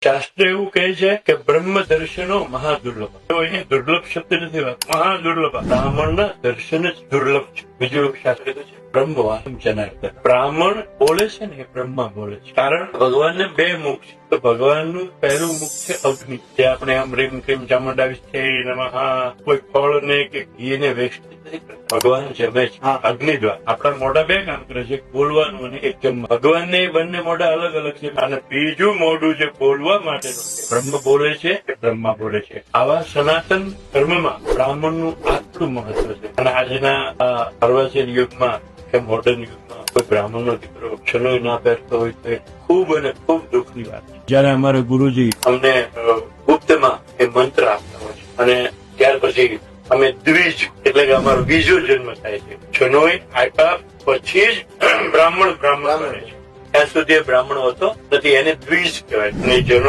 શાસ્ત્ર એવું કહે છે કે બ્રહ્મ દર્શનો મહાદુર્લભ. તો અહીંયા દુર્લભ શબ્દ નથી વાત, મહાદુર્લભ. બ્રાહ્મણના દર્શન જ દુર્લભ છે. બીજું શાસ્ત્ર કહે છે બ્રહ્મ વાસમ જનાર્દન. બ્રાહ્મણ બોલે છે ને એ બ્રહ્મા બોલે છે. કારણ ભગવાનને બે મુખ છે. તો ભગવાનનું પહેલું મુખ છે અગ્નિ, જે આપણે આમ રીમ ક્રીમ ચામુંડા વિશે નમઃ કોઈ ફળ ને કે ઘી ને વેસ્ટ ભગવાન જમે છે અગ્નિ દ્વારા. આપણા મોઢા બે કામ કરે છે, બોલવાનું અને એક જમવાનું. ભગવાનને બંને મોઢા અલગ અલગ છે. અને બીજું મોઢું જે બોલવા માટેનું બ્રહ્મ બોલે છે એ બ્રહ્મા બોલે છે. આવા સનાતન ધર્મમાં બ્રાહ્મણનું આટલું મહત્વ છે. અને આજના અર્વાચીન યુગમાં કે મોડર્ન યુગમાં કોઈ બ્રાહ્મણનો દીકરો ક્ષણોય ના પહેરતો હોય તો એ ખૂબ અને ખૂબ દુઃખની વાત છે. જયારે અમારા ગુરુજી અમને ગુપ્તમાં એ મંત્ર આપતા હોય છે અને ત્યાર પછી અમે દ્વિજ એટલે કે અમારો બીજો જન્મ થાય છે. જનોય આપ્યા પછી જ બ્રાહ્મણ બને છે. ત્યાં સુધી બ્રાહ્મણ હોતો નથી, એને દ્વિજ કહેવાય. અને જનો